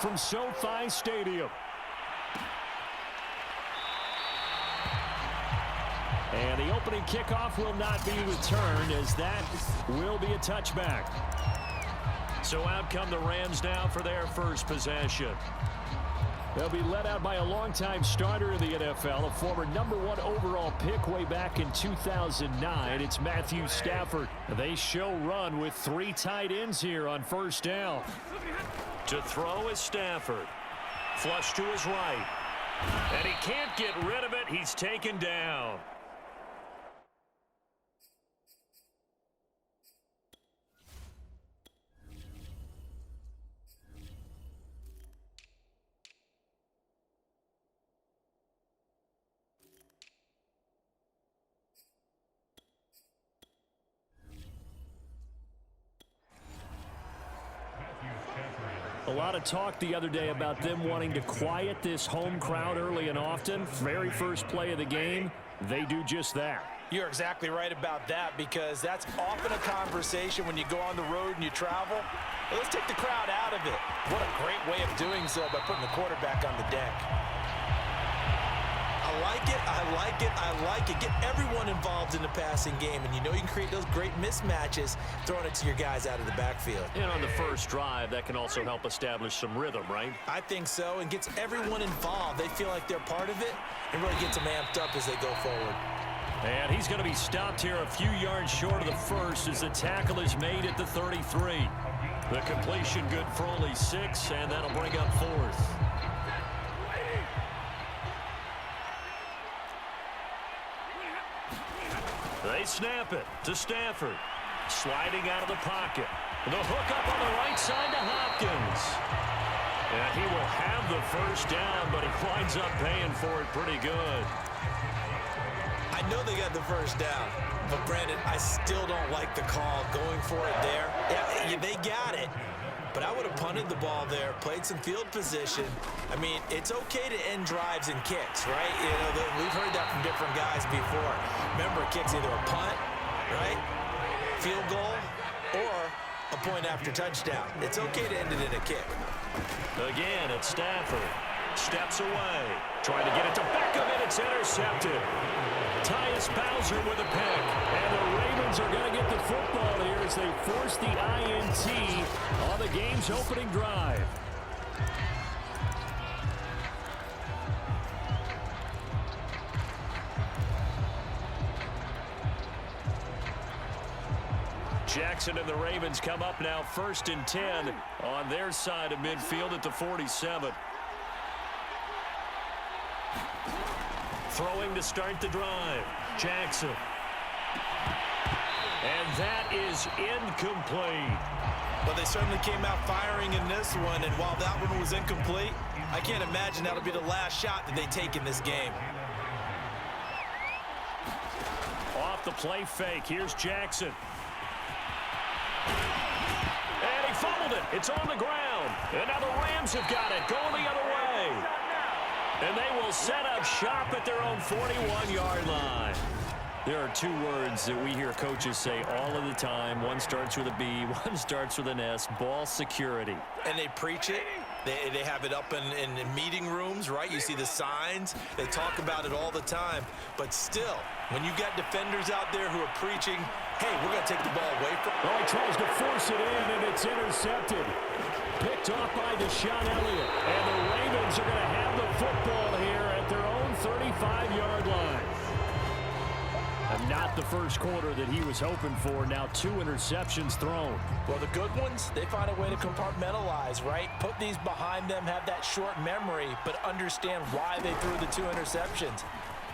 from SoFi Stadium. And the opening kickoff will not be returned, as that will be a touchback. So out come the Rams now for their first possession. They'll be led out by a longtime starter in the NFL, a former #1 overall pick way back in 2009. It's Matthew Stafford. They show run with 3 tight ends here on first down. To throw is Stafford. Flush to his right. And he can't get rid of it. He's taken down. A lot of talk the other day about them wanting to quiet this home crowd early and often. Very first play of the game, they do just that. You're exactly right about that, because that's often a conversation when you go on the road and you travel. Well, let's take the crowd out of it. What a great way of doing so by putting the quarterback on the deck. I like it, I like it, I like it. Get everyone involved in the passing game, and you know you can create those great mismatches throwing it to your guys out of the backfield. And on the first drive, that can also help establish some rhythm, right? I think so, and gets everyone involved. They feel like they're part of it, and really gets them amped up as they go forward. And he's going to be stopped here a few yards short of the first as the tackle is made at the 33. The completion good for only 6, and that'll bring up 4th. They snap it to Stafford. Sliding out of the pocket. The hook up on the right side to Hopkins. And he will have the first down, but he winds up paying for it pretty good. I know they got the first down, but Brandon, I still don't like the call going for it there. Yeah, they got it. But I would have punted the ball there, played some field position. I mean, it's okay to end drives and kicks, right? You know, we've heard that from different guys before. Remember, a kick's either a punt, right, field goal, or a point after touchdown. It's okay to end it in a kick. Again, it's Stafford. Steps away. Trying to get it to Beckham, and it's intercepted. Tyus Bowser with a pick. And the Ravens are going to get the football here as they force the INT on the game's opening drive. Jackson and the Ravens come up now 1st and 10 on their side of midfield at the 47. Throwing to start the drive. Jackson. And that is incomplete. Well, they certainly came out firing in this one, and while that one was incomplete, I can't imagine that'll be the last shot that they take in this game. Off the play fake. Here's Jackson. And he fumbled it. It's on the ground. And now the Rams have got it. Going the other way. And they will set up shop at their own 41-yard line. There are 2 words that we hear coaches say all of the time. One starts with a B, one starts with an S. Ball security. And they preach it. They have it up in meeting rooms, right? You see the signs. They talk about it all the time. But still, when you got defenders out there who are preaching, hey, we're going to take the ball away from... Oh, he tries to force it in, and it's intercepted. Picked off by Deshaun Elliott. And the Ravens are going to have the football here at their own 35-yard line. And not the first quarter that he was hoping for. Now 2 interceptions thrown. Well, the good ones, they find a way to compartmentalize, right? Put these behind them, have that short memory, but understand why they threw the 2 interceptions.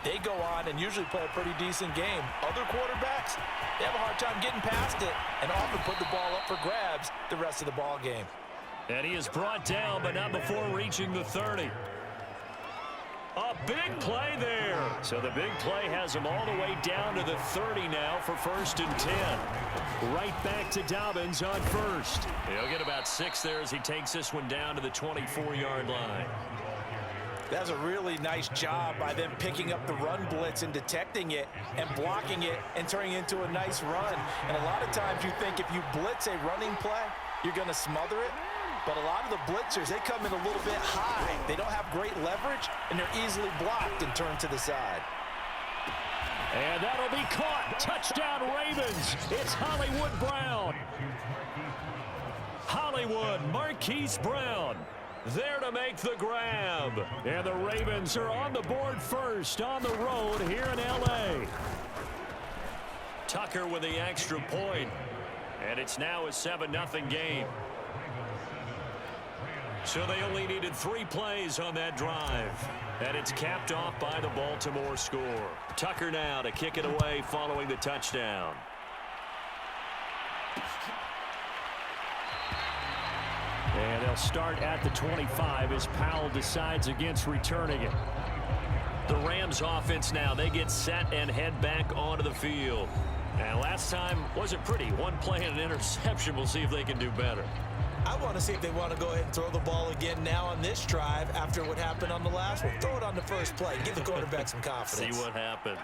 They go on and usually play a pretty decent game. Other quarterbacks, they have a hard time getting past it and often put the ball up for grabs the rest of the ball game. And he is brought down, but not before reaching the 30. A big play there. So the big play has him all the way down to the 30 now for 1st and 10. Right back to Dobbins on first. He'll get about 6 there as he takes this one down to the 24-yard line. That's a really nice job by them picking up the run blitz and detecting it and blocking it and turning it into a nice run. And a lot of times you think if you blitz a running play, you're going to smother it. But a lot of the blitzers, they come in a little bit high. They don't have great leverage, and they're easily blocked and turned to the side. And that'll be caught. Touchdown, Ravens. It's Hollywood Brown. Hollywood, Marquise Brown, there to make the grab. And the Ravens are on the board first on the road here in L.A. Tucker with the extra point. And it's now a 7-0 game. So they only needed 3 plays on that drive. And it's capped off by the Baltimore score. Tucker now to kick it away following the touchdown. And they'll start at the 25 as Powell decides against returning it. The Rams offense now, they get set and head back onto the field. And last time wasn't pretty. 1 play and an interception. We'll see if they can do better. I want to see if they want to go ahead and throw the ball again now on this drive after what happened on the last one. Throw it on the first play. Give the quarterback some confidence. See what happens.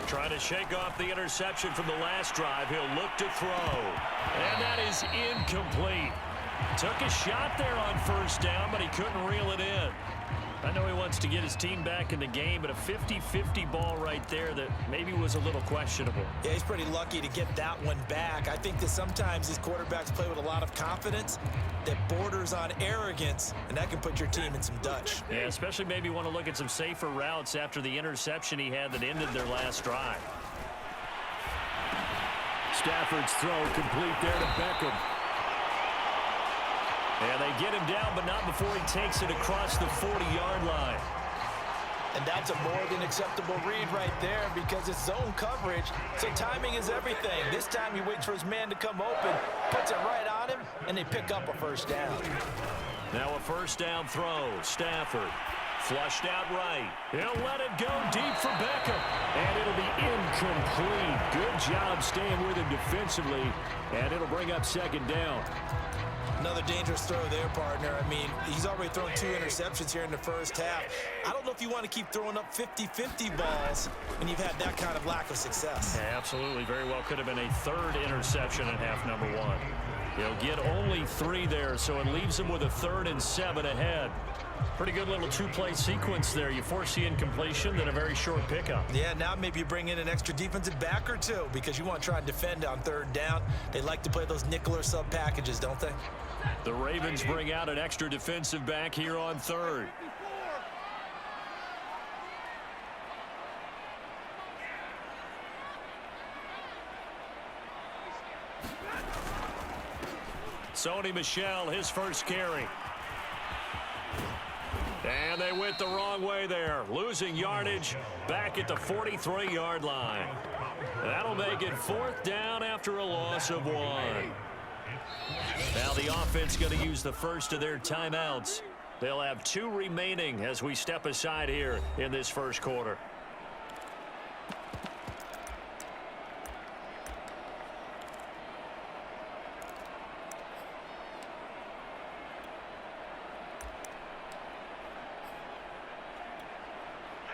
Trying to shake off the interception from the last drive. He'll look to throw. And that is incomplete. Took a shot there on first down, but he couldn't reel it in. I know he wants to get his team back in the game, but a 50-50 ball right there that maybe was a little questionable. Yeah, he's pretty lucky to get that one back. I think that sometimes these quarterbacks play with a lot of confidence that borders on arrogance, and that can put your team in some Dutch. Yeah, especially maybe want to look at some safer routes after the interception he had that ended their last drive. Stafford's throw complete there to Beckham. And they get him down, but not before he takes it across the 40-yard line. And that's a more than acceptable read right there because it's zone coverage, so timing is everything. This time he waits for his man to come open, puts it right on him, and they pick up a first down. Now a first down throw. Stafford flushed out right. He'll let it go deep for Beckham. And it'll be incomplete. Good job staying with him defensively, and it'll bring up second down. Another dangerous throw there, partner. I mean, he's already thrown 2 interceptions here in the first half. I don't know if you want to keep throwing up 50-50 balls when you've had that kind of lack of success. Yeah, absolutely. Very well could have been a 3rd interception in half number 1. He'll get only 3 there, so it leaves him with a 3rd and 7 ahead. Pretty good little 2-play sequence there. You force the incompletion, then a very short pickup. Yeah, now maybe you bring in an extra defensive back or 2 because you want to try and defend on 3rd down. They like to play those nickel or sub packages, don't they? The Ravens bring out an extra defensive back here on 3rd. Sony Michel, his first carry. And they went the wrong way there. Losing yardage back at the 43-yard line. That'll make it 4th down after a loss of 1. Now the offense going to use the first of their timeouts. They'll have 2 remaining as we step aside here in this first quarter.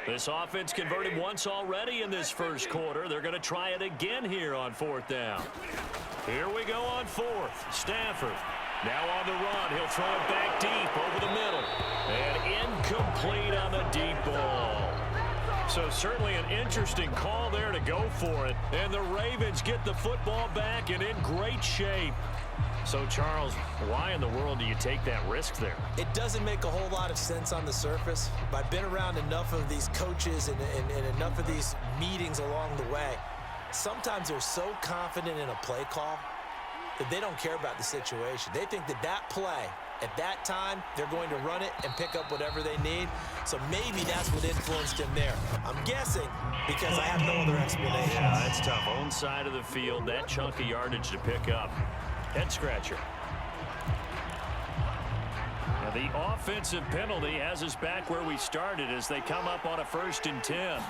This offense converted once already in this first quarter. They're going to try it again here on 4th down. Here we go on 4th. Stafford now on the run. He'll throw it back deep over the middle. And incomplete on the deep ball. So certainly an interesting call there to go for it. And the Ravens get the football back and in great shape. So, Charles, why in the world do you take that risk there? It doesn't make a whole lot of sense on the surface. But I've been around enough of these coaches and enough of these meetings along the way. Sometimes they're so confident in a play call that they don't care about the situation. They think that that play, at that time, they're going to run it and pick up whatever they need. So maybe that's what influenced him there. I'm guessing because I have no other explanation. Yeah, that's tough. Own side of the field, that chunk of yardage to pick up. Head scratcher. Now the offensive penalty has us back where we started as they come up on a 1st and 10.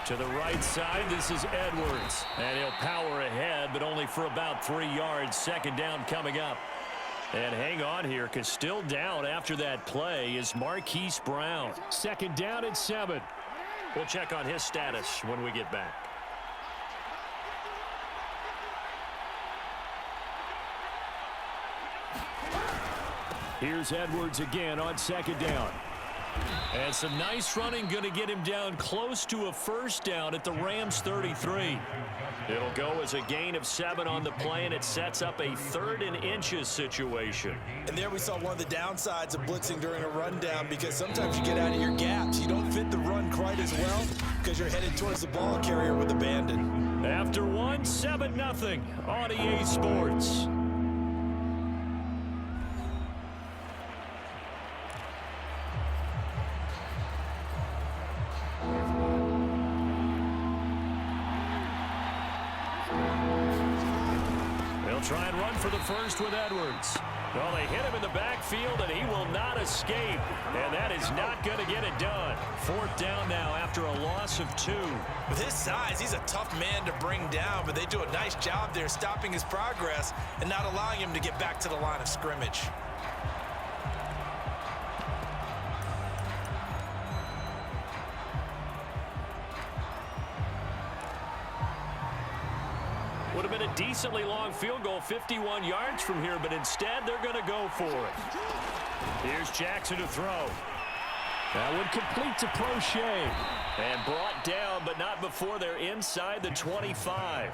To the right side, this is Edwards. And he'll power ahead, but only for about 3 yards. 2nd down coming up. And hang on here, because still down after that play is Marquise Brown. 2nd down and 7. We'll check on his status when we get back. Here's Edwards again on second down. And some nice running going to get him down close to a first down at the Rams 33. It'll go as a gain of 7 on the play, and it sets up a 3rd and inches situation. And there we saw one of the downsides of blitzing during a rundown, because sometimes you get out of your gaps. You don't fit the run quite as well because you're headed towards the ball carrier with abandon. After 1, 7-0 on EA Sports. Try and run for the first with Edwards. Well, they hit him in the backfield, and he will not escape. And that is not going to get it done. 4th down now after a loss of 2. With his size, he's a tough man to bring down, but they do a nice job there stopping his progress and not allowing him to get back to the line of scrimmage. Would have been a decently long field goal, 51 yards from here, but instead they're going to go for it. Here's Jackson to throw. That one complete to Prochet. And brought down, but not before they're inside the 25.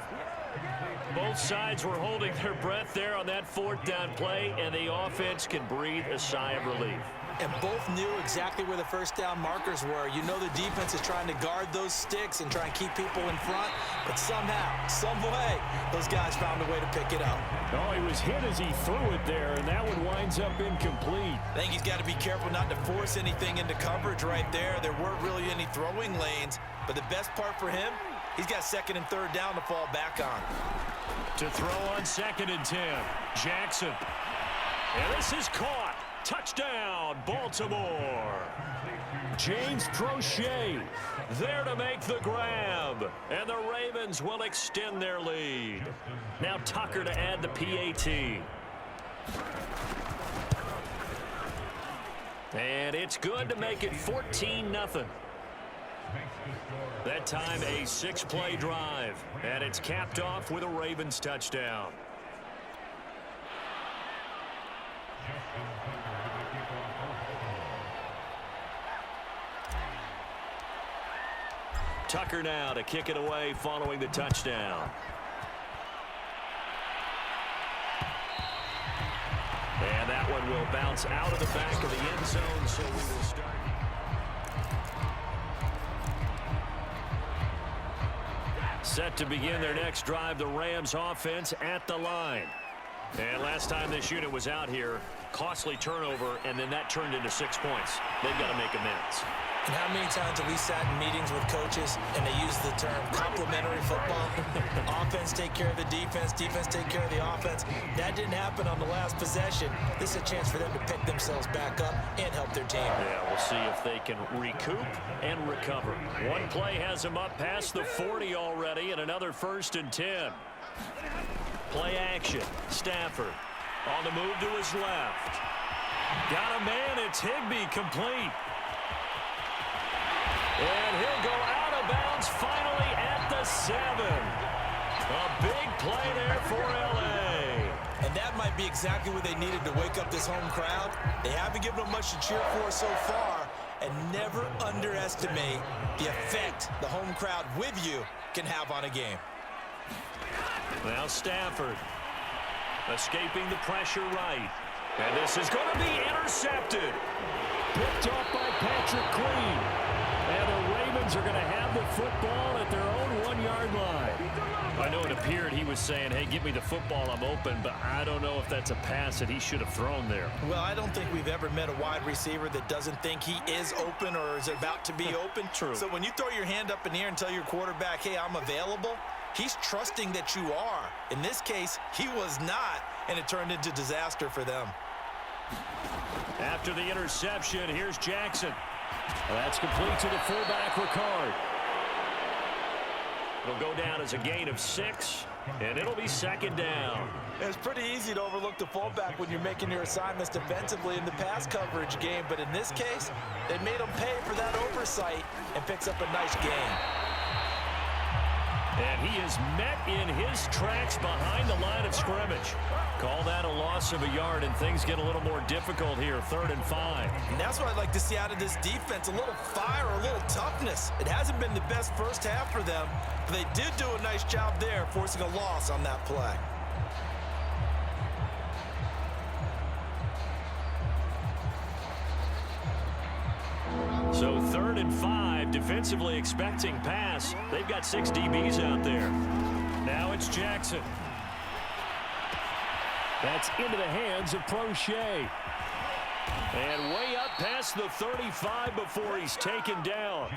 Both sides were holding their breath there on that 4th down play, and the offense can breathe a sigh of relief. And both knew exactly where the first down markers were. You know the defense is trying to guard those sticks and try and keep people in front, but somehow, some way, those guys found a way to pick it up. Oh, he was hit as he threw it there, and that one winds up incomplete. I think he's got to be careful not to force anything into coverage right there. There weren't really any throwing lanes, but the best part for him, he's got 2nd and 3rd down to fall back on. To throw on 2nd and 10, Jackson. And this is caught. Touchdown, Baltimore. James Prochet there to make the grab. And the Ravens will extend their lead. Now Tucker to add the PAT. And it's good to make it 14-0. That time a 6-play drive. And it's capped off with a Ravens touchdown. Tucker now to kick it away following the touchdown. And that one will bounce out of the back of the end zone, so we will start. Set to begin their next drive, the Rams offense at the line. And last time this unit was out here, costly turnover, and then that turned into 6 points. They've got to make amends. And how many times have we sat in meetings with coaches and they use the term complementary football? Offense take care of the defense, defense take care of the offense. That didn't happen on the last possession. This is a chance for them to pick themselves back up and help their team. Yeah, we'll see if they can recoup and recover. One play has them up past the 40 already, and another 1st and 10. Play action. Stafford on the move to his left. Got a man. It's Higbee, complete. And he'll go out of bounds finally at the 7. A big play there for L.A. And that might be exactly what they needed to wake up this home crowd. They haven't given them much to cheer for so far. And never underestimate the effect the home crowd with you can have on a game. Now Stafford escaping the pressure right. And this is going to be intercepted. Picked off by Patrick Queen. And the Ravens are going to have the football at their own 1-yard line. I know it appeared he was saying, hey, give me the football, I'm open, but I don't know if that's a pass that he should have thrown there. Well, I don't think we've ever met a wide receiver that doesn't think he is open or is about to be open. True. So when you throw your hand up in the air and tell your quarterback, hey, I'm available, he's trusting that you are. In this case, he was not, and it turned into disaster for them. After the interception, here's Jackson. That's complete to the fullback, Ricard. It'll go down as a gain of 6, and it'll be 2nd down. It's pretty easy to overlook the fullback when you're making your assignments defensively in the pass coverage game, but in this case, they made him pay for that oversight and picks up a nice gain. And he is met in his tracks behind the line of scrimmage. Call that a loss of a yard, and things get a little more difficult here, 3rd and 5. And that's what I'd like to see out of this defense, a little fire, a little toughness. It hasn't been the best first half for them, but they did do a nice job there, forcing a loss on that play. So 3rd and 5, defensively expecting pass. They've got 6 DBs out there. Now it's Jackson. That's into the hands of Prochet. And way up past the 35 before he's taken down.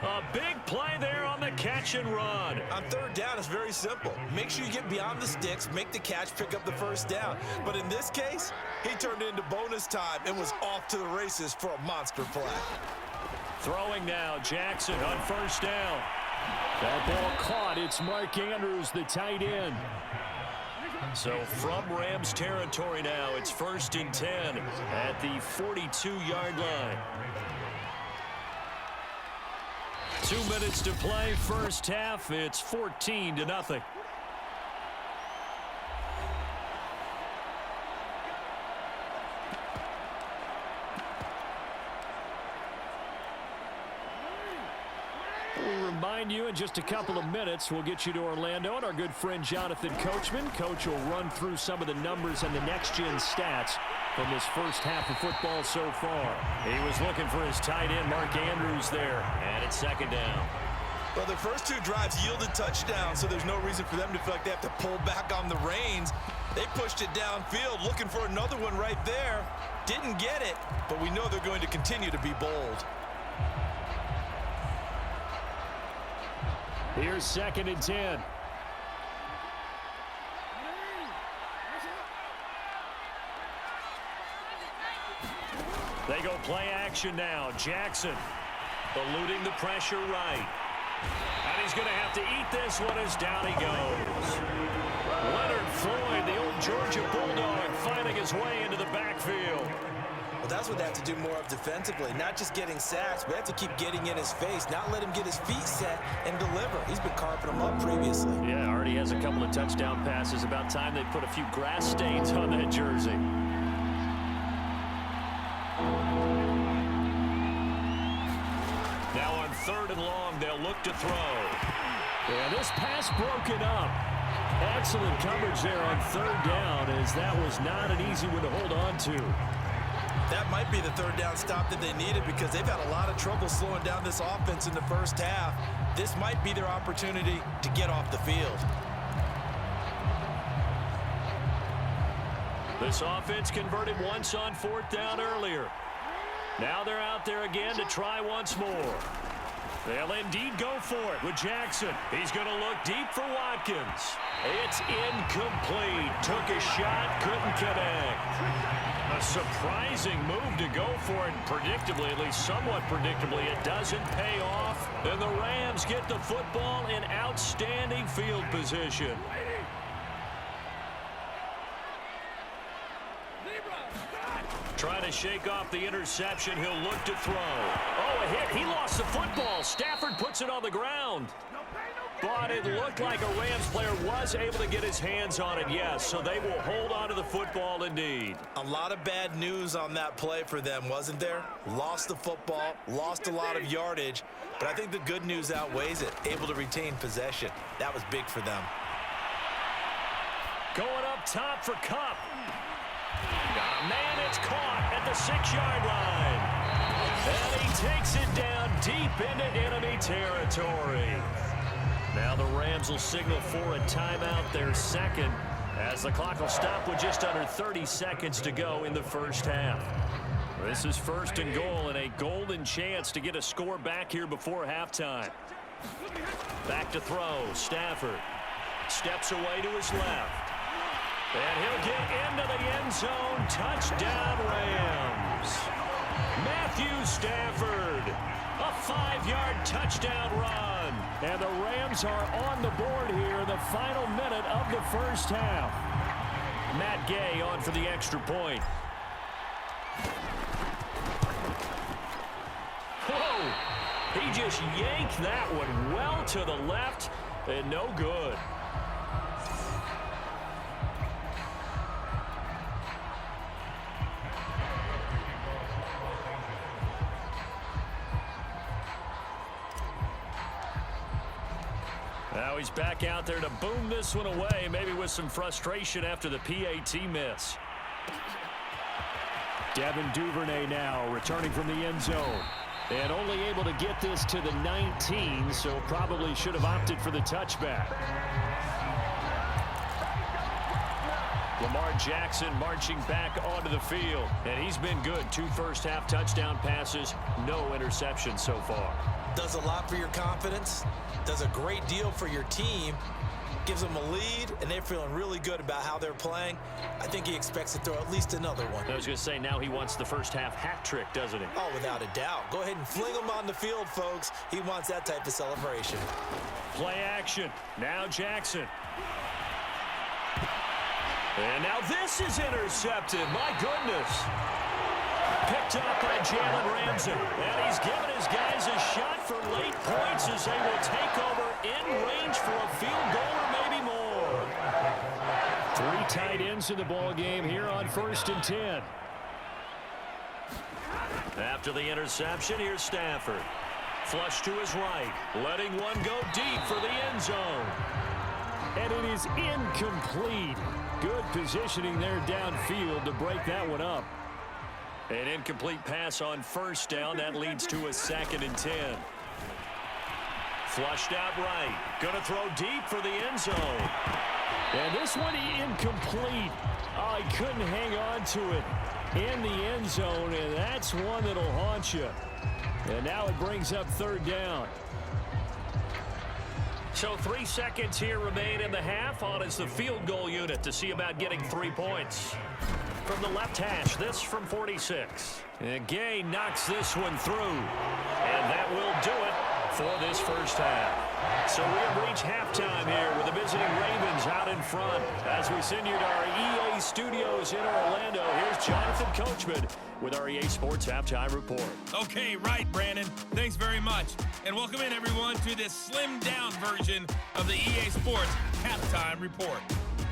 A big play there on the catch and run. On 3rd down, it's very simple. Make sure you get beyond the sticks, make the catch, pick up the first down. But in this case, he turned into bonus time and was off to the races for a monster play. Throwing now, Jackson on 1st down. That ball caught. It's Mark Andrews, the tight end. So from Rams territory now, it's 1st and 10 at the 42-yard line. 2 minutes to play, first half. It's 14-0. We'll remind you in just a couple of minutes, we'll get you to Orlando and our good friend Jonathan Coachman. Coach will run through some of the numbers and the next-gen stats from this first half of football so far. He was looking for his tight end, Mark Andrews, there. And it's 2nd down. Well, the first 2 drives yielded touchdowns, so there's no reason for them to feel like they have to pull back on the reins. They pushed it downfield, looking for another one right there. Didn't get it, but we know they're going to continue to be bold. Here's 2nd and 10. They go play action now. Jackson eluding the pressure right. And he's going to have to eat this one as down he goes. Leonard Floyd, the old Georgia Bulldog, finding his way into the backfield. Well, that's what they have to do more of defensively, not just getting sacks, but they have to keep getting in his face, not let him get his feet set and deliver. He's been carving them up previously. Yeah, already has a couple of touchdown passes. About time they put a few grass stains on that jersey. Now on 3rd and long, they'll look to throw. Yeah, this pass broken up. Excellent coverage there on 3rd down, as that was not an easy one to hold on to. That might be the 3rd down stop that they needed, because they've had a lot of trouble slowing down this offense in the first half. This might be their opportunity to get off the field. This offense converted once on 4th down earlier. Now they're out there again to try once more. They'll indeed go for it with Jackson. He's going to look deep for Watkins. It's incomplete. Took a shot, couldn't connect. A surprising move to go for it. Predictably, at least somewhat predictably, it doesn't pay off. And the Rams get the football in outstanding field position. Trying to shake off the interception. He'll look to throw. Oh, a hit. He lost the football. Stafford puts it on the ground. But it looked like a Rams player was able to get his hands on it, yes. So they will hold on to the football indeed. A lot of bad news on that play for them, wasn't there? Lost the football, lost a lot of yardage. But I think the good news outweighs it. Able to retain possession. That was big for them. Going up top for Kupp. Got a man, it's caught at the 6-yard line. And he takes it down deep into enemy territory. Now the Rams will signal for a timeout, their 2nd, as the clock will stop with just under 30 seconds to go in the first half. This is 1st and goal, and a golden chance to get a score back here before halftime. Back to throw. Stafford steps away to his left. And he'll get into the end zone. Touchdown, Rams. Matthew Stafford. A 5-yard touchdown run. And the Rams are on the board here in the final minute of the first half. Matt Gay on for the extra point. Whoa! He just yanked that one well to the left. and no good. Now he's back out there to boom this one away, maybe with some frustration after the PAT miss. Devin Duvernay now returning from the end zone. And only able to get this to the 19, so probably should have opted for the touchback. Lamar Jackson marching back onto the field. And he's been good. 2 first-half touchdown passes, no interceptions so far. Does a lot for your confidence. Does a great deal for your team. Gives them a lead, and they're feeling really good about how they're playing. I think he expects to throw at least another one. I was going to say, now he wants the first-half hat trick, doesn't he? Oh, without a doubt. Go ahead and fling him on the field, folks. He wants that type of celebration. Play action. Now Jackson. And now this is intercepted. My goodness. Picked up by Jalen Ramsey. And he's given his guys a shot for late points as they will take over in range for a field goal or maybe more. 3 tight ends in the ball game here on 1st and 10. After the interception, here's Stafford. Flush to his right. Letting one go deep for the end zone. And it is incomplete. Good positioning there downfield to break that one up. An incomplete pass on 1st down. That leads to a 2nd and 10. Flushed out right. Going to throw deep for the end zone. And this one incomplete. Oh, he couldn't hang on to it in the end zone, and that's one that'll haunt you. And now it brings up 3rd down. So 3 seconds here remain in the half. On is the field goal unit to see about getting 3 points. From the left hash, this from 46. And Gay knocks this one through. And that will do it for this first half. So we have reached halftime here with the visiting Ravens out in front. As we send you to our EA studios in Orlando, here's Jonathan Coachman with our EA Sports Halftime Report. Okay, right, Brandon. Thanks very much. And welcome in, everyone, to this slimmed-down version of the EA Sports Halftime Report.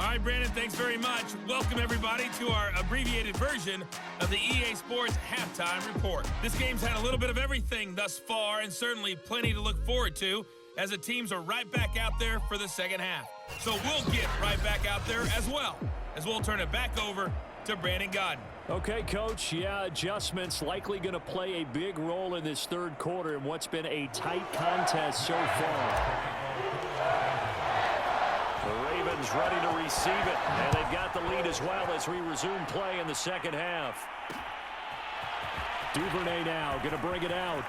All right, Brandon, thanks very much. Welcome, everybody, to our abbreviated version of the EA Sports Halftime Report. This game's had a little bit of everything thus far, and certainly plenty to look forward to, as the teams are right back out there for the second half. So we'll get right back out there as well, as we'll turn it back over to Brandon Godden. Okay, Coach, yeah, adjustments likely going to play a big role in this 3rd quarter in what's been a tight contest so far. The Ravens ready to receive it, and they've got the lead as well as we resume play in the second half. Duvernay now going to bring it out.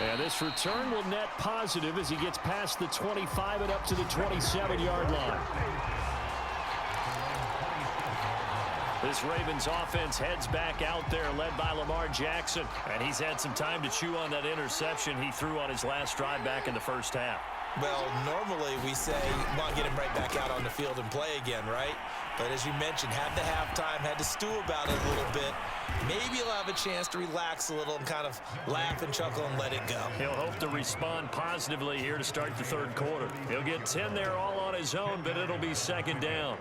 And this return will net positive as he gets past the 25 and up to the 27-yard line. This Ravens offense heads back out there, led by Lamar Jackson. And he's had some time to chew on that interception he threw on his last drive back in the first half. Well, normally we say, well, get him right back out on the field and play again, right? But as you mentioned, had the halftime, had to stew about it a little bit. Maybe he'll have a chance to relax a little and kind of laugh and chuckle and let it go. He'll hope to respond positively here to start the 3rd quarter. He'll get 10 there all on his own, but it'll be 2nd down.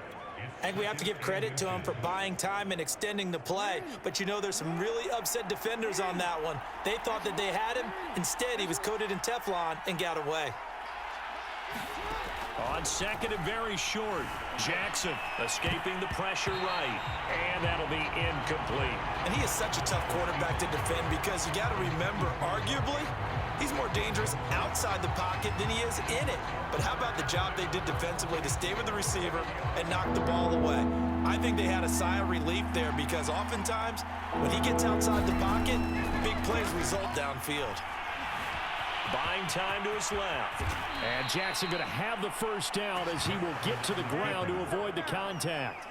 I think we have to give credit to him for buying time and extending the play. But, you know, there's some really upset defenders on that one. They thought that they had him. Instead, he was coated in Teflon and got away. On 2nd and very short, Jackson escaping the pressure right, and that'll be incomplete. And he is such a tough quarterback to defend because you got to remember, arguably, he's more dangerous outside the pocket than he is in it. But how about the job they did defensively to stay with the receiver and knock the ball away? I think they had a sigh of relief there because oftentimes when he gets outside the pocket, big plays result downfield. Buying time to his left. And Jackson going to have the first down as he will get to the ground to avoid the contact.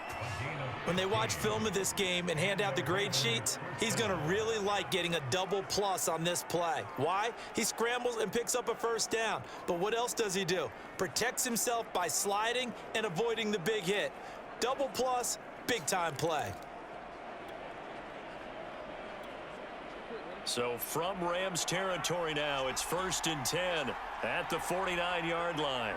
When they watch film of this game and hand out the grade sheets, he's going to really like getting a double plus on this play. Why? He scrambles and picks up a first down. But what else does he do? Protects himself by sliding and avoiding the big hit. Double plus, big time play. So from Rams territory now, it's 1st and 10 at the 49-yard line.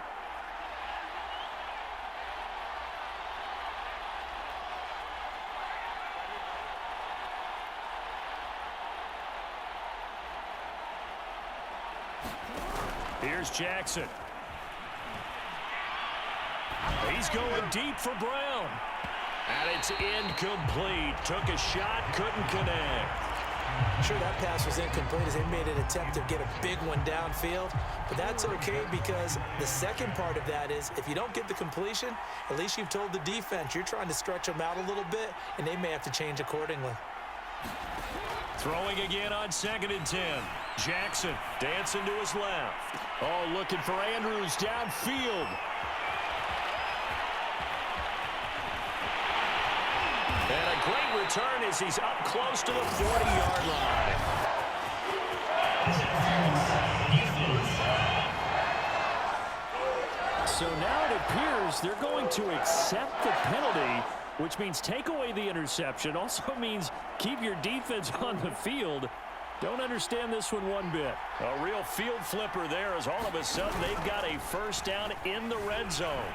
Here's Jackson. He's going deep for Brown. And it's incomplete. Took a shot, couldn't connect. Sure, that pass was incomplete as they made an attempt to get a big one downfield. But that's okay because the second part of that is if you don't get the completion, at least you've told the defense you're trying to stretch them out a little bit, and they may have to change accordingly. Throwing again on 2nd and 10. Jackson dancing to his left. Oh, looking for Andrews downfield. And a great return as he's up close to the 40-yard line. So now it appears they're going to accept the penalty, which means take away the interception. Also means keep your defense on the field. Don't understand this one bit. A real field flipper there as all of a sudden they've got a first down in the red zone.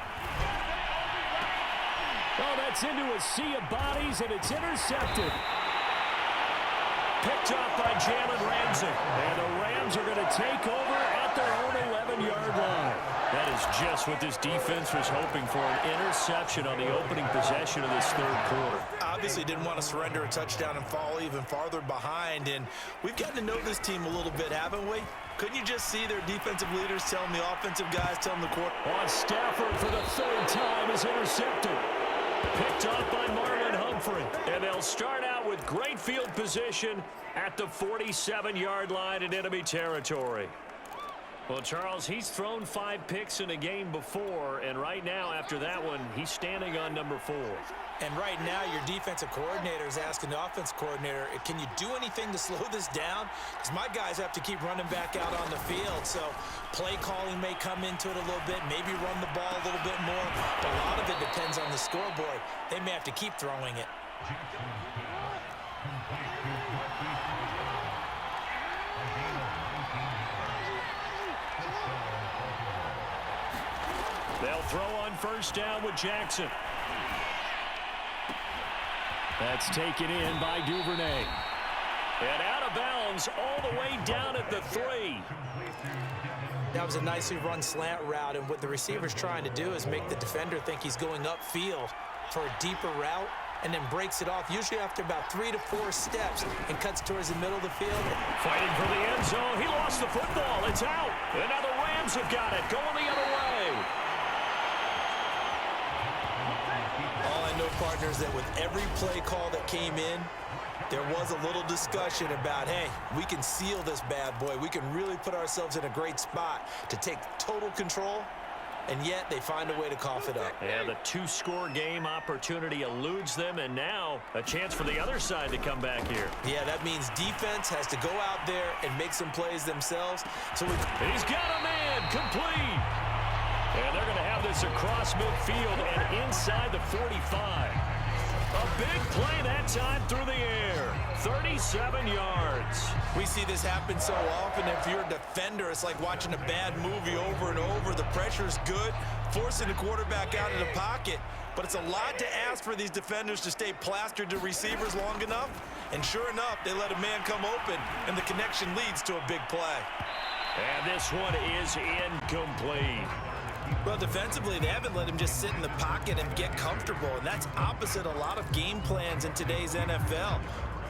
Oh, that's into a sea of bodies, and it's intercepted. Picked up by Jalen Ramsey. And the Rams are going to take over at their own 11-yard line. That is just what this defense was hoping for, an interception on the opening possession of this third quarter. Obviously didn't want to surrender a touchdown and fall even farther behind, and we've gotten to know this team a little bit, haven't we? Couldn't you just see their defensive leaders telling the offensive guys, telling the quarter? On Stafford for the third time is intercepted. Picked up by Marlon Humphrey. And they'll start out with great field position at the 47-yard line in enemy territory. Well, Charles, he's thrown 5 picks in a game before, and right now, after that one, he's standing on number 4. And right now, your defensive coordinator is asking the offense coordinator, can you do anything to slow this down? Because my guys have to keep running back out on the field. So play calling may come into it a little bit, maybe run the ball a little bit more. But a lot of it depends on the scoreboard. They may have to keep throwing it. They'll throw on first down with Jackson. That's taken in by Duvernay. And out of bounds all the way down at the 3. That was a nicely run slant route, and what the receiver's trying to do is make the defender think he's going upfield for a deeper route and then breaks it off, usually after about 3 to 4 steps, and cuts towards the middle of the field. Fighting for the end zone. He lost the football. It's out. And now the Rams have got it. Going the other way. All I know, partners, that with every play call that came in, there was a little discussion about, hey, we can seal this bad boy. We can really put ourselves in a great spot to take total control, and yet they find a way to cough it up. Yeah, the 2-score game opportunity eludes them, and now a chance for the other side to come back here. Yeah, that means defense has to go out there and make some plays themselves. So he's got a man complete. And they're going to have this across midfield and inside the 45. A big play that time through the air. 37 yards. We see this happen so often. If you're a defender, it's like watching a bad movie over and over. The pressure's good, forcing the quarterback out of the pocket. But it's a lot to ask for these defenders to stay plastered to receivers long enough. And sure enough, they let a man come open, and the connection leads to a big play. And this one is incomplete. Well, defensively, they haven't let him just sit in the pocket and get comfortable, and that's opposite a lot of game plans in today's NFL.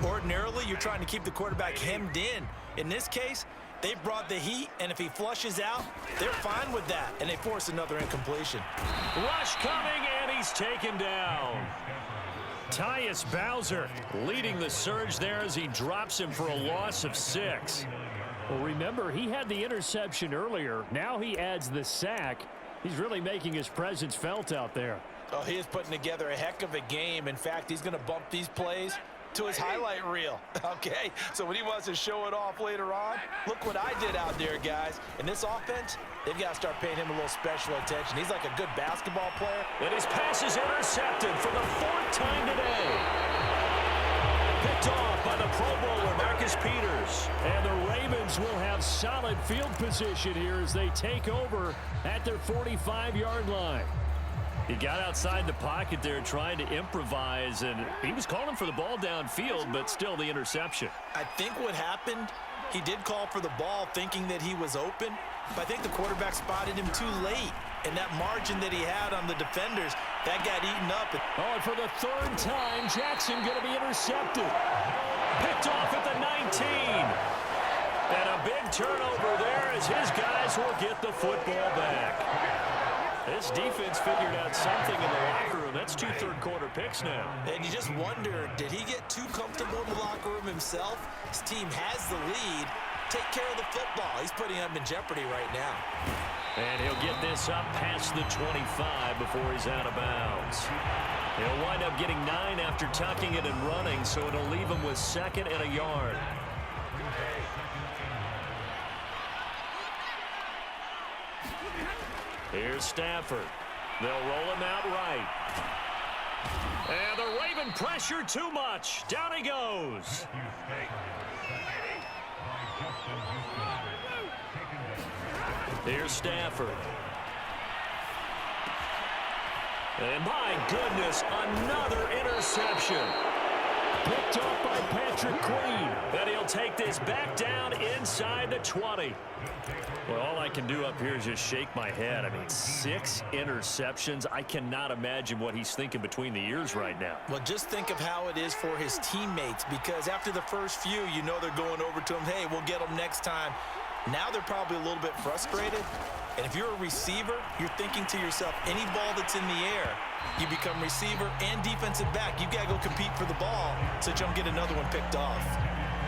Ordinarily, you're trying to keep the quarterback hemmed in. In this case, they brought the heat, and if he flushes out, they're fine with that, and they force another incompletion. Rush coming, and he's taken down. Tyus Bowser leading the surge there as he drops him for a loss of 6. Well, remember, he had the interception earlier. Now he adds the sack. He's really making his presence felt out there. Oh, he is putting together a heck of a game. In fact, he's going to bump these plays to his highlight reel, okay? So when he wants to show it off later on, look what I did out there, guys. In this offense, they've got to start paying him a little special attention. He's like a good basketball player. And his pass is intercepted for the 4th time today. Picked off by the Pro Bowler, Marcus Marcus Peters. And the Ravens will have solid field position here as they take over at their 45-yard line. He got outside the pocket there trying to improvise, and he was calling for the ball downfield, but still the interception. I think what happened, he did call for the ball thinking that he was open, but I think the quarterback spotted him too late. And that margin that he had on the defenders, that got eaten up. Oh, and for the third time, Jackson going to be intercepted. Picked off at the 19. And a big turnover there as his guys will get the football back. This defense figured out something in the locker room. That's 2 third-quarter picks now. And you just wonder, did he get too comfortable in the locker room himself? His team has the lead. Take care of the football. He's putting them in jeopardy right now. And he'll get this up past the 25 before he's out of bounds. He'll wind up getting 9 after tucking it and running, so it'll leave him with 2nd and a yard. Here's Stafford. They'll roll him out right. And the Raven pressure too much. Down he goes. Here's Stafford. And my goodness, another interception. Picked off by Patrick Queen. And he'll take this back down inside the 20. Well, all I can do up here is just shake my head. I mean, 6 interceptions. I cannot imagine what he's thinking between the ears right now. Well, just think of how it is for his teammates, because after the first few, you know they're going over to him, hey, we'll get them next time. Now they're probably a little bit frustrated. And if you're a receiver, you're thinking to yourself, any ball that's in the air, you become receiver and defensive back. You've got to go compete for the ball so that you don't get another one picked off.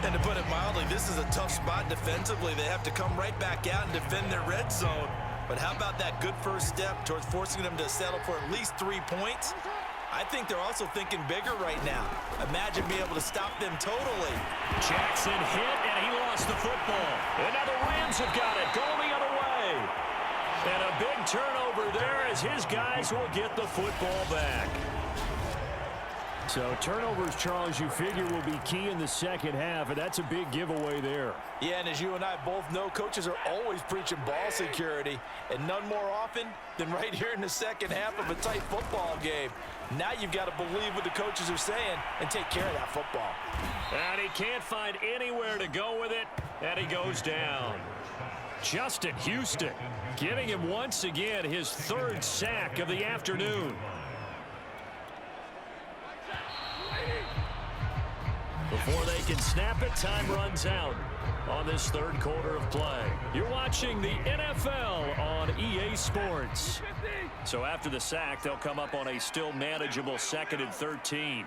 And to put it mildly, this is a tough spot defensively. They have to come right back out and defend their red zone. But how about that good first step towards forcing them to settle for at least 3 points? I think they're also thinking bigger right now. Imagine being able to stop them totally. Jackson hit, and he lost the football. And now the Rams have got it. Going the other way. And a big turnover there as his guys will get the football back. So turnovers, Charles, you figure will be key in the second half, and that's a big giveaway there. Yeah, and as you and I both know, coaches are always preaching ball security, and none more often than right here in the second half of a tight football game. Now you've got to believe what the coaches are saying and take care of that football. And he can't find anywhere to go with it, and he goes down. Justin Houston giving him once again his 3rd sack of the afternoon. Before they can snap it, time runs out on this 3rd quarter of play. You're watching the NFL on EA Sports. So after the sack, they'll come up on a still manageable 2nd and 13.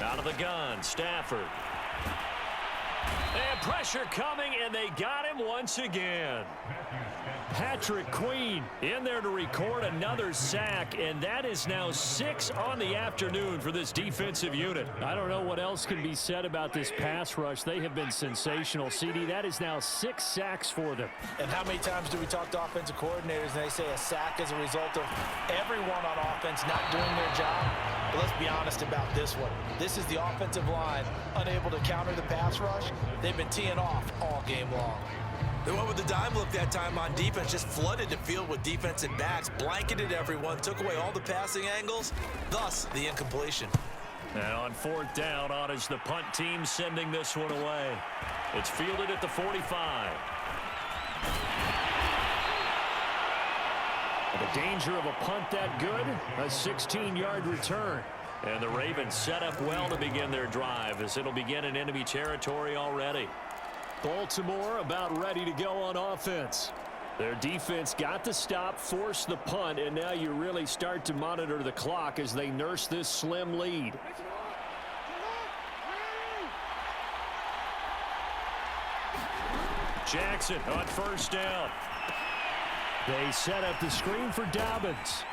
Out of the gun, Stafford. And pressure coming, and they got him once again. Patrick Queen in there to record another sack, and that is now 6 on the afternoon for this defensive unit. I don't know what else can be said about this pass rush. They have been sensational. CD, that is now 6 sacks for them. And how many times do we talk to offensive coordinators and they say a sack is a result of everyone on offense not doing their job? But let's be honest about this one. This is the offensive line unable to counter the pass rush. They've been teeing off all game long. They went with the dime look that time on defense, just flooded the field with defensive backs, blanketed everyone, took away all the passing angles, thus the incompletion. And on 4th down, on is the punt team sending this one away. It's fielded at the 45. The danger of a punt that good, a 16-yard return. And the Ravens set up well to begin their drive as it'll begin in enemy territory already. Baltimore about ready to go on offense. Their defense got the stop, forced the punt, and now you really start to monitor the clock as they nurse this slim lead. Jackson on 1st down. They set up the screen for Dobbins.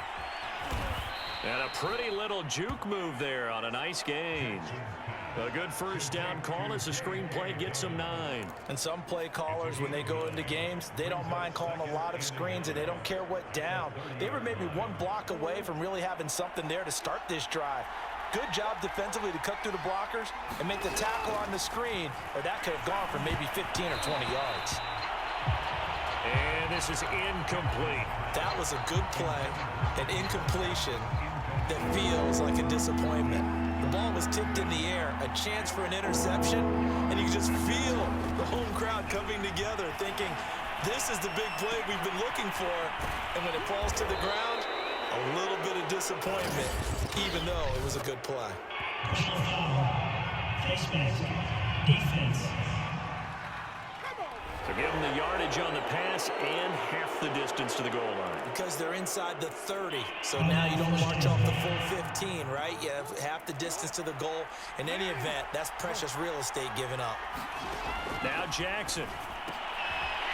And a pretty little juke move there on a nice gain. A good 1st down call as the screenplay gets them 9. And some play callers, when they go into games, they don't mind calling a lot of screens, and they don't care what down. They were maybe 1 block away from really having something there to start this drive. Good job defensively to cut through the blockers and make the tackle on the screen, or that could have gone for maybe 15 or 20 yards. And this is incomplete. That was a good play, an incompletion that feels like a disappointment. The ball was tipped in the air, a chance for an interception, and you just feel the home crowd coming together thinking, this is the big play we've been looking for. And when it falls to the ground, a little bit of disappointment, even though it was a good play. Defense. So give them the yardage on the pass and half the distance to the goal line. Because they're inside the 30, so now you don't march off the full 15, right? You have half the distance to the goal. In any event, that's precious real estate given up. Now Jackson.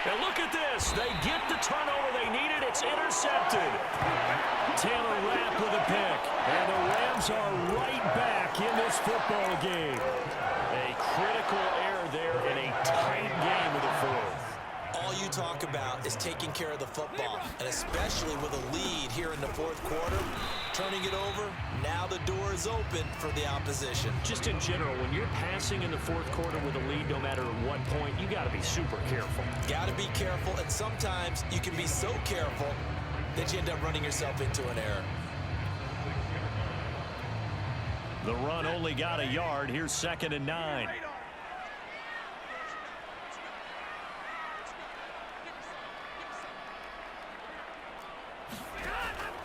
And look at this. They get the turnover they needed. It's intercepted. Taylor Rapp with a pick. And the Rams are right back in this football game. A critical error there in a tight game of the fourth. All you talk about is taking care of the football, and especially with a lead here in the fourth quarter, turning it over, now the door is open for the opposition. Just in general, when you're passing in the fourth quarter with a lead, no matter at what point, you got to be super careful. Got to be careful, and sometimes you can be so careful that you end up running yourself into an error. The run only got a yard. Here's 2nd and 9.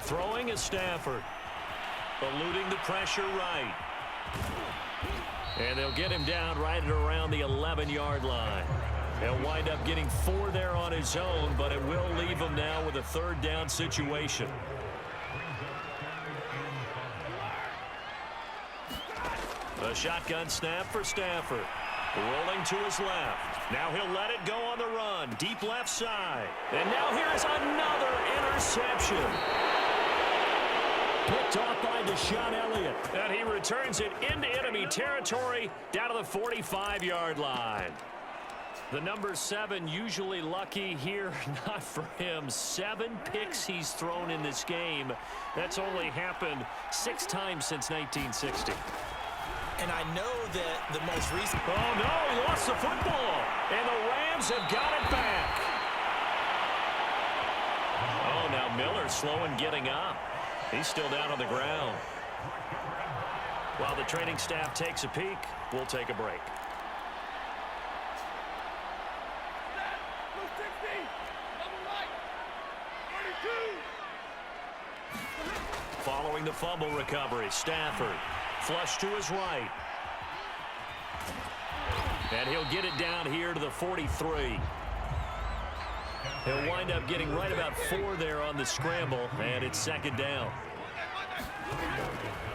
Throwing is Stafford. Eluding the pressure right. And they'll get him down right at around the 11-yard line. He'll wind up getting 4 there on his own, but it will leave him now with a 3rd down situation. A shotgun snap for Stafford. Rolling to his left. Now he'll let it go on the run. Deep left side. And now here's another interception. Picked off by Deshaun Elliott. And he returns it into enemy territory down to the 45-yard line. The number 7 usually lucky here, not for him. 7 picks he's thrown in this game. That's only happened 6 times since 1960. And I know that the most recent... Oh, no, he lost the football. And the Rams have got it back. Oh, now Miller's slow in getting up. He's still down on the ground. While the training staff takes a peek, we'll take a break. Following the fumble recovery, Stafford. Flush to his right. And he'll get it down here to the 43. He'll wind up getting right about 4 there on the scramble, and it's 2nd down.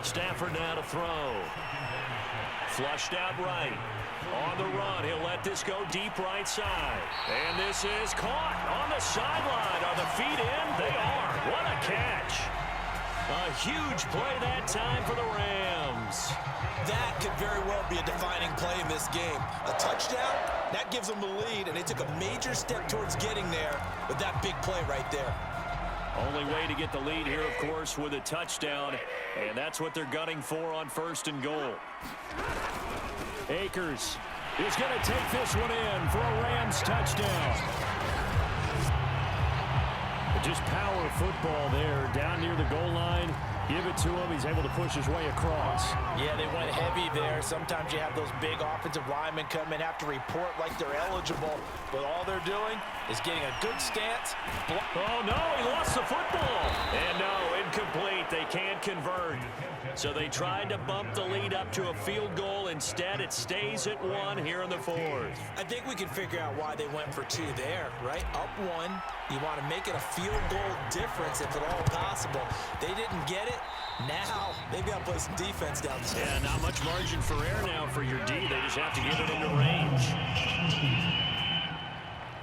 Stafford now to throw. Flushed out right. On the run, he'll let this go deep right side. And this is caught on the sideline. Are the feet in? They are. What a catch. A huge play that time for the Rams. That could very well be a defining play in this game. A touchdown, that gives them the lead, and they took a major step towards getting there with that big play right there. Only way to get the lead here, of course, with a touchdown, and that's what they're gunning for on 1st and goal. Akers is going to take this one in for a Rams touchdown. Just power football there, down near the goal line. Give it to him. He's able to push his way across. Yeah, they went heavy there. Sometimes you have those big offensive linemen come in, have to report like they're eligible, but all they're doing is getting a good stance. Oh, no, he lost the football. And no, incomplete. They can't convert. So they tried to bump the lead up to a field goal. Instead, it stays at 1 here in the 4th. I think we can figure out why they went for 2 there, right? Up 1. You want to make it a field goal difference if at all possible. They didn't get it. Now they've got to play some defense down the stretch. Yeah, not much margin for error now for your D. They just have to get it into range.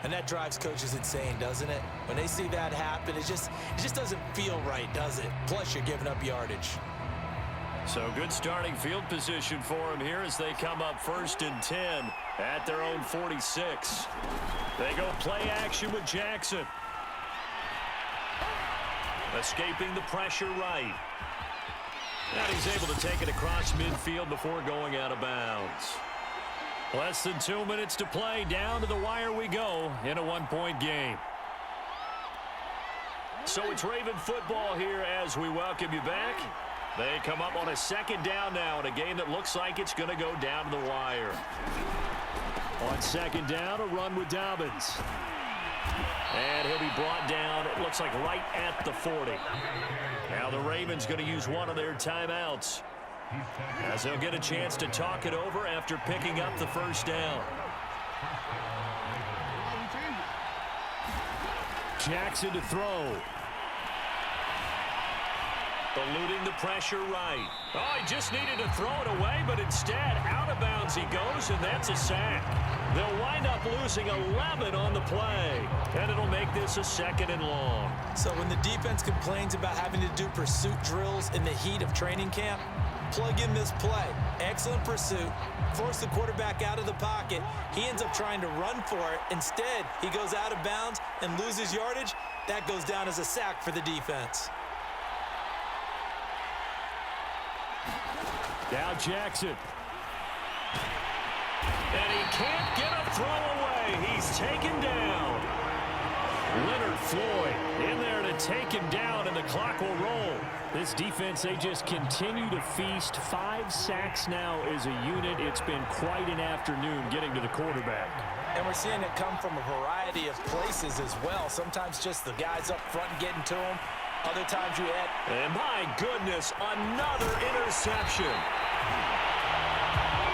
And that drives coaches insane, doesn't it? When they see that happen, it just doesn't feel right, does it? Plus, you're giving up yardage. So good starting field position for them here as they come up 1st and 10 at their own 46. They go play action with Jackson. Escaping the pressure right. And he's able to take it across midfield before going out of bounds. Less than 2 minutes to play. Down to the wire we go in a one-point game. So it's Raven football here as we welcome you back. They come up on a second down now in a game that looks like it's going to go down to the wire. On second down, a run with Dobbins. And he'll be brought down, it looks like right at the 40. Now the Ravens going to use one of their timeouts, as they'll get a chance to talk it over after picking up the first down. Jackson to throw. Eluding the pressure right. Oh, he just needed to throw it away, but instead, out of bounds he goes, and that's a sack. They'll wind up losing 11 on the play, and it'll make this a 2nd and long. So when the defense complains about having to do pursuit drills in the heat of training camp, plug in this play. Excellent pursuit. Force the quarterback out of the pocket. He ends up trying to run for it. Instead, he goes out of bounds and loses yardage. That goes down as a sack for the defense. Now Jackson. And he can't get a throw away. He's taken down. Leonard Floyd in there to take him down, and the clock will roll. This defense, they just continue to feast. 5 sacks now as a unit. It's been quite an afternoon getting to the quarterback. And we're seeing it come from a variety of places as well. Sometimes just the guys up front getting to him. Other times you add. And my goodness, another interception.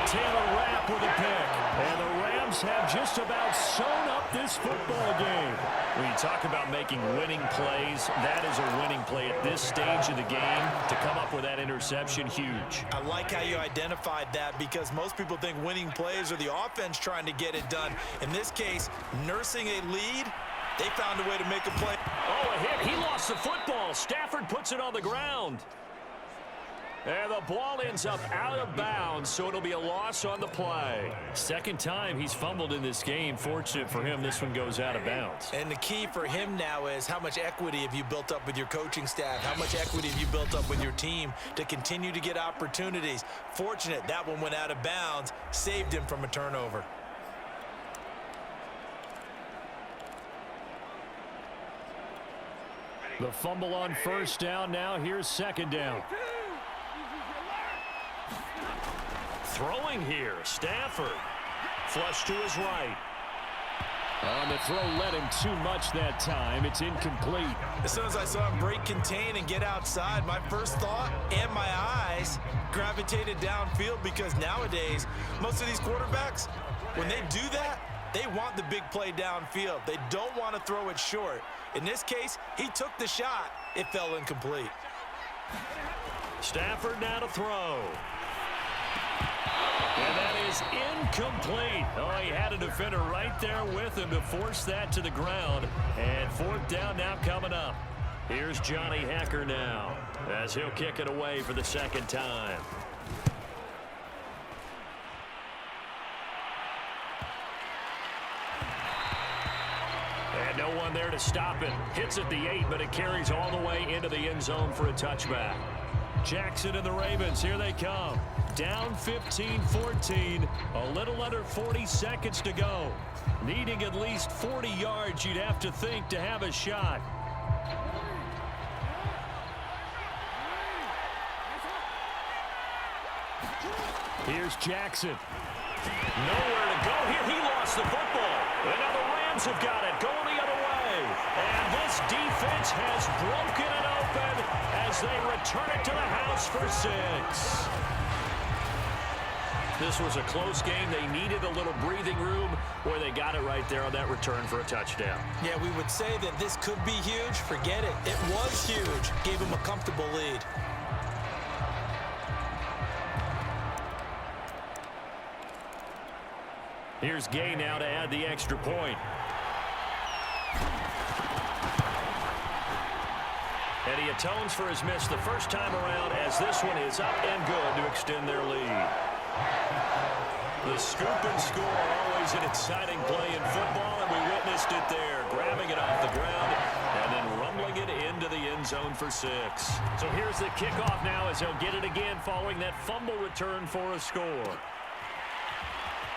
Taylor Rapp with a pick. And the Rams have just about sewn up this football game. When you talk about making winning plays, that is a winning play at this stage of the game. To come up with that interception, huge. I like how you identified that, because most people think winning plays are the offense trying to get it done. In this case, nursing a lead, they found a way to make a play. Oh, a hit. He lost the football. Stafford puts it on the ground. And the ball ends up out of bounds, so it'll be a loss on the play. Second time he's fumbled in this game. Fortunate for him, this one goes out of bounds. And the key for him now is how much equity have you built up with your coaching staff? How much equity have you built up with your team to continue to get opportunities? Fortunate that one went out of bounds, saved him from a turnover. The fumble on first down. Now here's second down. Throwing here, Stafford. Flush to his right. On the throw, led him too much that time. It's incomplete. As soon as I saw him break contain and get outside, my first thought and my eyes gravitated downfield, because nowadays, most of these quarterbacks, when they do that, they want the big play downfield. They don't want to throw it short. In this case, he took the shot. It fell incomplete. Stafford now to throw. And that is incomplete. Oh, he had a defender right there with him to force that to the ground. And 4th down now coming up. Here's Johnny Hecker now, as he'll kick it away for the second time. And no one there to stop it. Hits at the 8, but it carries all the way into the end zone for a touchback. Jackson and the Ravens, here they come. Down 15-14, a little under 40 seconds to go. Needing at least 40 yards, you'd have to think, to have a shot. Here's Jackson. Nowhere to go here. He lost the football. And now the Rams have got it, going the other way. And this defense has broken it open as they return it to the house for 6. This was a close game. They needed a little breathing room, where they got it right there on that return for a touchdown. Yeah, we would say that this could be huge. Forget it. It was huge. Gave him a comfortable lead. Here's Gay now to add the extra point. And he atones for his miss the first time around, as this one is up and good to extend their lead. The scoop and score, always an exciting play in football, and we witnessed it there, grabbing it off the ground and then rumbling it into the end zone for 6. So here's the kickoff now as he'll get it again following that fumble return for a score.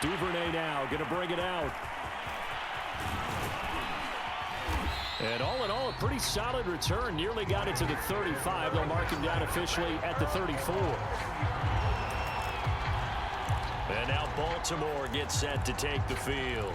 Duvernay now going to bring it out. And all in all, a pretty solid return. Nearly got it to the 35. They'll mark him down officially at the 34. And now Baltimore gets set to take the field.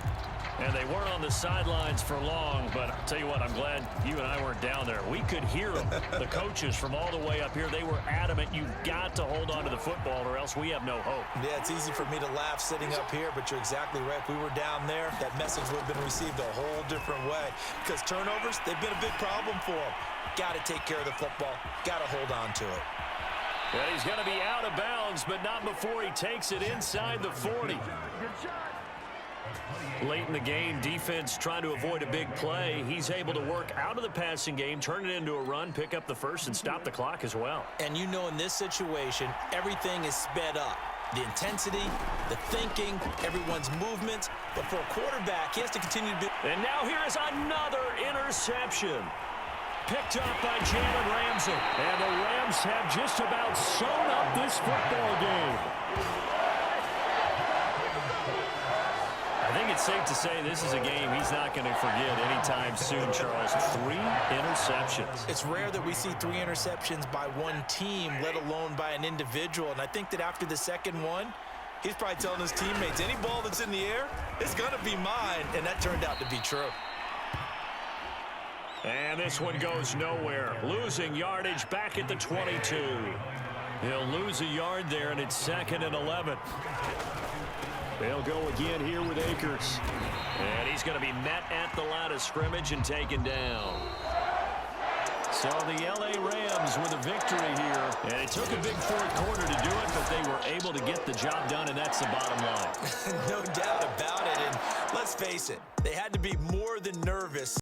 And they weren't on the sidelines for long, but I'll tell you what, I'm glad you and I weren't down there. We could hear them, the coaches from all the way up here. They were adamant, you've got to hold on to the football or else we have no hope. Yeah, it's easy for me to laugh sitting up here, but you're exactly right. If we were down there, that message would have been received a whole different way. Because turnovers, they've been a big problem for them. Got to take care of the football. Got to hold on to it. And he's going to be out of bounds, but not before he takes it inside the 40. Late in the game, defense trying to avoid a big play. He's able to work out of the passing game, turn it into a run, pick up the first, and stop the clock as well. And you know in this situation, everything is sped up. The intensity, the thinking, everyone's movement. But for a quarterback, he has to continue to be... And now here is another interception. Picked up by Jalen Ramsey. And the Rams have just about sewn up this football game. I think it's safe to say this is a game he's not going to forget anytime soon, Charles. 3 interceptions. It's rare that we see 3 interceptions by one team, let alone by an individual. And I think that after the second one, he's probably telling his teammates, any ball that's in the air, it's going to be mine. And that turned out to be true. And this one goes nowhere. Losing yardage back at the 22. He'll lose a yard there, and it's 2nd and 11. They'll go again here with Akers. And he's going to be met at the line of scrimmage and taken down. So the L.A. Rams with a victory here. And it took a big fourth quarter to do it, but they were able to get the job done, and that's the bottom line. No doubt about it. And let's face it, they had to be more than nervous